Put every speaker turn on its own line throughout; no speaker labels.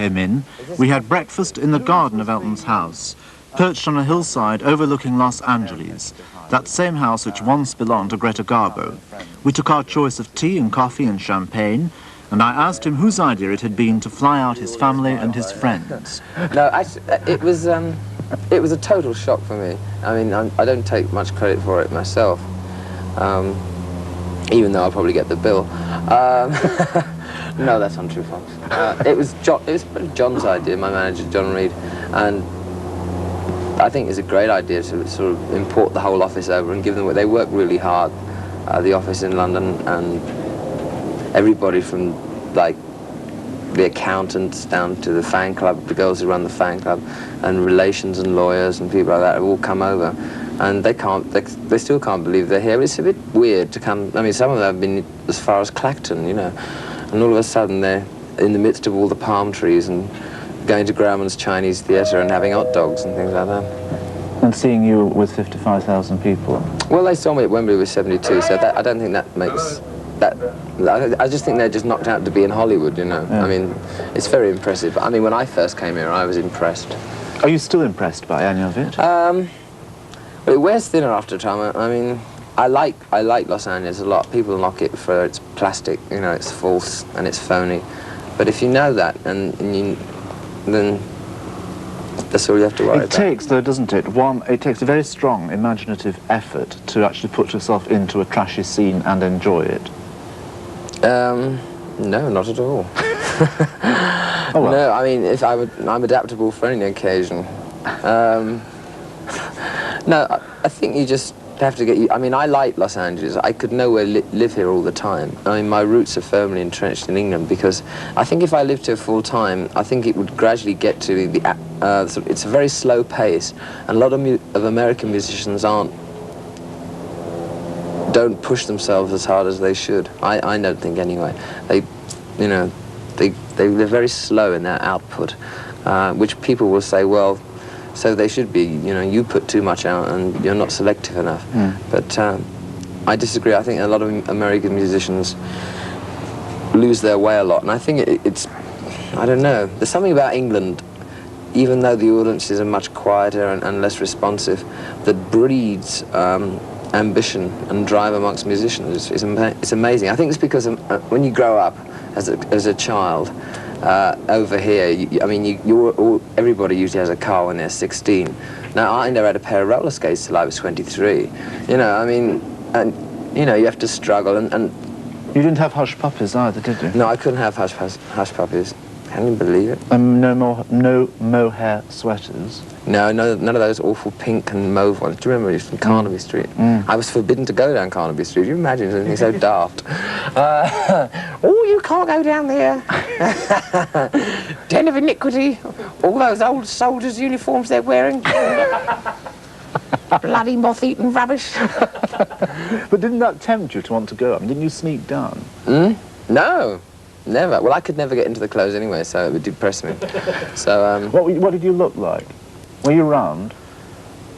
came in, we had breakfast in the garden of Elton's house, perched on a hillside overlooking Los Angeles, that same house which once belonged to Greta Garbo. We took our choice of tea and coffee and champagne, and I asked him whose idea it had been to fly out his family and his friends.
No, actually, it was a total shock for me. I mean, I don't take much credit for it myself, even though I'll probably get the bill. No, that's untrue, folks. It was John's idea, my manager, John Reed, and I think it's a great idea to sort of import the whole office over and give them. They work really hard, the office in London, and everybody from like the accountants down to the fan club, the girls who run the fan club, and relations and lawyers and people like that have all come over, and they still can't believe they're here. It's a bit weird to come. I mean, some of them have been as far as Clacton, you know, and all of a sudden they're in the midst of all the palm trees and going to Grauman's Chinese Theatre and having hot dogs and things like that.
And seeing you with 55,000 people?
Well, they saw me at Wembley with 72, so I don't think that makes that. I just think they're just knocked out to be in Hollywood, you know. Yeah. I mean, it's very impressive. I mean, when I first came here, I was impressed.
Are you still impressed by any of it?
Well, it wears thinner after a time. I mean, I like Los Angeles a lot. People knock it for its plastic, you know, it's false and it's phony. But if you know that, then that's all you have to worry about.
It takes, though, doesn't it? It takes a very strong imaginative effort to actually put yourself into a trashy scene and enjoy it.
No, not at all.
Oh, well.
No, I mean, I'm adaptable for any occasion. No, I think you just have to get. I mean, I like Los Angeles. I could nowhere live here all the time. I mean, my roots are firmly entrenched in England because I think if I lived here full time, I think it would gradually get to the. It's a very slow pace, and a lot of American musicians don't push themselves as hard as they should. I don't think anyway. They're very slow in their output, which people will say, well, so they should be. You know, you put too much out and you're not selective enough. But I disagree. I think a lot of American musicians lose their way a lot, and I think it's. I don't know. There's something about England, even though the audiences are much quieter and less responsive, that breeds ambition and drive amongst musicians. It's amazing. I think it's because when you grow up as a child over here, everybody usually has a car when they're 16. Now, I never had a pair of roller skates till I was 23. You know, I mean, and you know, you have to struggle and
you didn't have hush puppies either, did you?
No, I couldn't have hush puppies. Can you believe it?
No mohair sweaters.
No, none of those awful pink and mauve ones. Do you remember? It was from Carnaby Street. I was forbidden to go down Carnaby Street. You imagine something so daft? Oh, you can't go down there. Den of iniquity. All those old soldiers' uniforms they're wearing. Bloody moth-eaten rubbish.
But didn't that tempt you to want to go? I mean, didn't you sneak down?
No. Never. Well, I could never get into the clothes anyway, so it would depress me. So,
what did you look like? Were you round?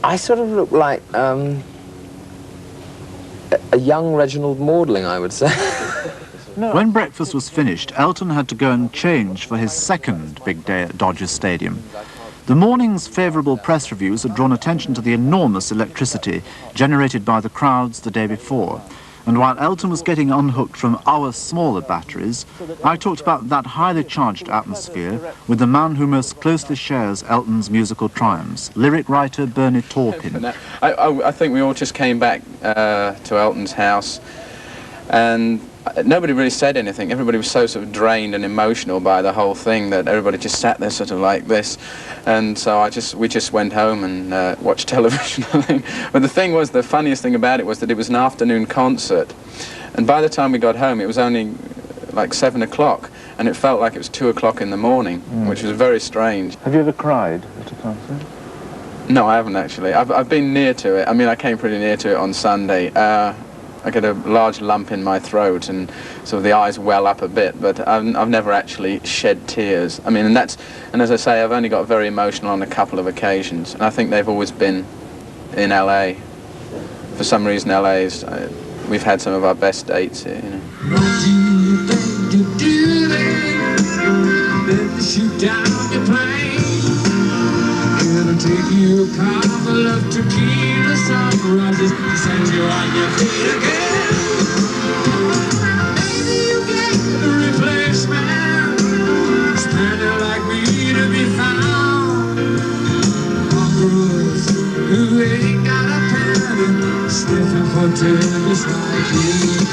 I sort of looked like a young Reginald Maudling, I would say.
No. When breakfast was finished, Elton had to go and change for his second big day at Dodger Stadium. The morning's favourable press reviews had drawn attention to the enormous electricity generated by the crowds the day before. And while Elton was getting unhooked from our smaller batteries, I talked about that highly charged atmosphere with the man who most closely shares Elton's musical triumphs, lyric writer Bernie Taupin.
I think we all just came back to Elton's house, and nobody really said anything. Everybody was so sort of drained and emotional by the whole thing that everybody just sat there sort of like this. And so we just went home and watched television. But the thing was, the funniest thing about it was that it was an afternoon concert. And by the time we got home, it was only like 7 o'clock, and it felt like it was 2 o'clock in the morning, which was very strange.
Have you ever cried at a concert?
No, I haven't actually. I've been near to it. I mean, I came pretty near to it on Sunday. I get a large lump in my throat and sort of the eyes well up a bit, but I've never actually shed tears. I mean, and as I say, I've only got very emotional on a couple of occasions, and I think they've always been in LA. For some reason, LA's, we've had some of our best dates here, you know.
down your plane. It'll take you a couple of tequila sunrises to send you on your feet again. Maybe you get a replacement, spender like me to be found. Conquerors who ain't got a penny, sniffing for tennis like you.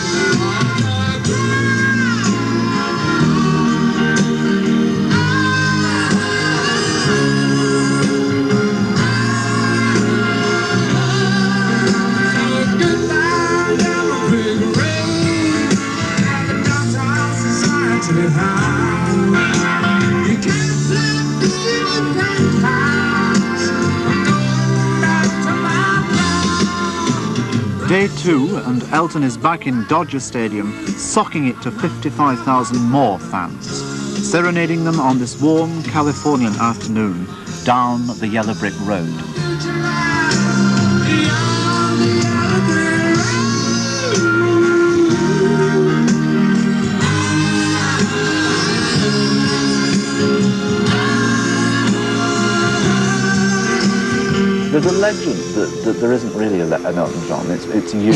Day 2, and Elton is back in Dodger Stadium, socking it to 55,000 more fans, serenading them on this warm Californian afternoon down the yellow brick road. There's a legend that there isn't really an Elton John. It's you.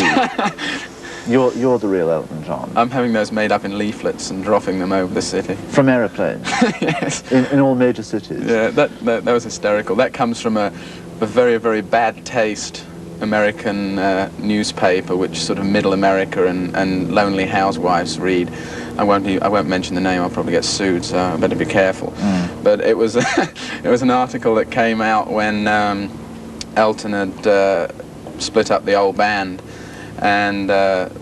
You're the real Elton John.
I'm having those made up in leaflets and dropping them over the city.
From aeroplanes?
Yes.
In all major cities?
Yeah, that was hysterical. That comes from a very, very bad taste American newspaper, which sort of middle America and lonely housewives read. I won't mention the name. I'll probably get sued, so I better be careful. But it was it was an article that came out when Elton had split up the old band and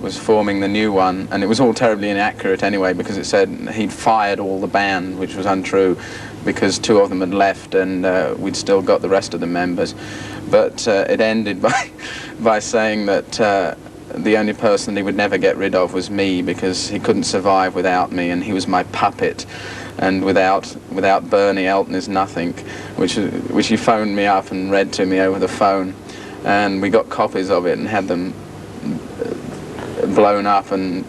was forming the new one, and it was all terribly inaccurate anyway, because it said he'd fired all the band, which was untrue, because 2 of them had left and we'd still got the rest of the members. But it ended by saying that the only person he would never get rid of was me, because he couldn't survive without me, and he was my puppet, and without Bernie, Elton is nothing, which he phoned me up and read to me over the phone, and we got copies of it and had them blown up and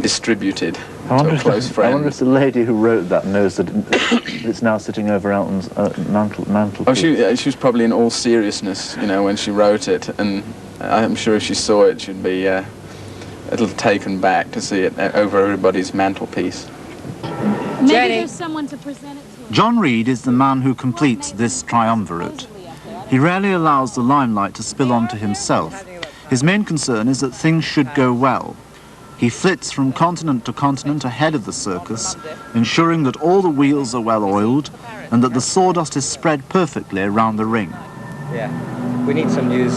distributed to a close friend.
I wonder if the lady who wrote that knows that it's now sitting over Elton's mantle.
Oh, she was probably in all seriousness, you know, when she wrote it, and I'm sure if she saw it, she'd be a little taken back to see it over everybody's mantelpiece.
Maybe there's someone to present it to.
John Reid is the man who completes this triumvirate. He rarely allows the limelight to spill onto himself. His main concern is that things should go well. He flits from continent to continent ahead of the circus, ensuring that all the wheels are well oiled and that the sawdust is spread perfectly around the ring.
Yeah, we need some news.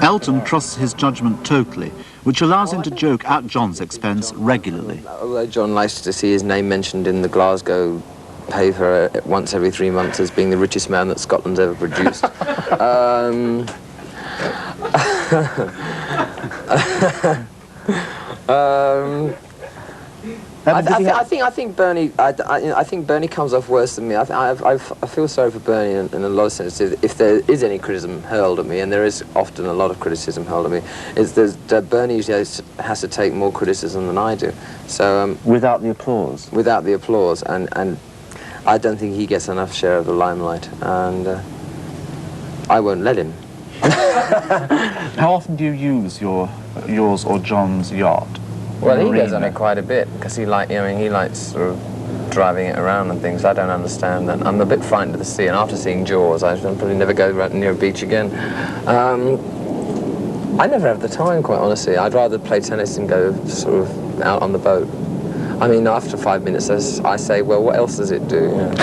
Elton trusts his judgment totally, which allows him to joke at John's expense regularly.
Although John likes to see his name mentioned in the Glasgow paper once every 3 months as being the richest man that Scotland's ever produced. I think Bernie. I think Bernie comes off worse than me. I feel sorry for Bernie in a lot of senses. If there is any criticism hurled at me, and there is often a lot of criticism hurled at me, is that Bernie usually has to take more criticism than I do. So
without the applause.
Without the applause, and I don't think he gets enough share of the limelight, and I won't let him.
How often do you use yours or John's yacht?
Well, he goes on it quite a bit because he likes sort of driving it around and things. I don't understand that. I'm a bit frightened of the sea, and after seeing Jaws, I'll probably never go near a beach again. I never have the time, quite honestly. I'd rather play tennis and go sort of out on the boat. I mean, after 5 minutes, I say, well, what else does it do? You know?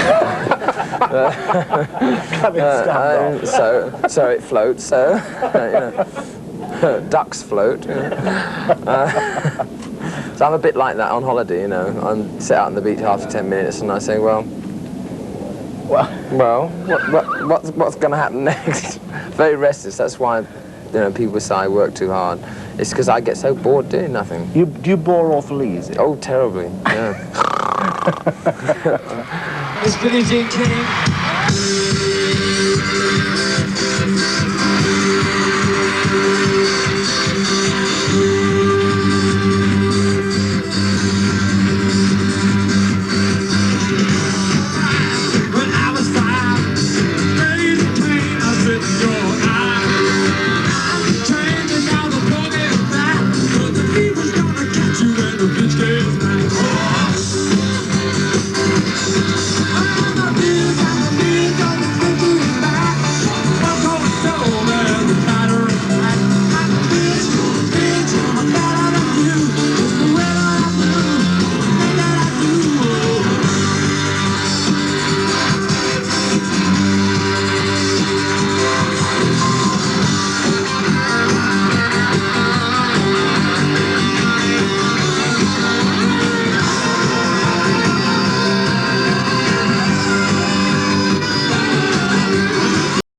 So it floats. So ducks float. You know. So I'm a bit like that on holiday. You know, I'm sit out on the beach after 10 minutes, and I say, well, what's going to happen next? Very restless. That's why, people say I work too hard. It's because I get so bored doing nothing.
Do you bore awfully easy?
Oh, terribly. Yeah.
It's Billie Jean King.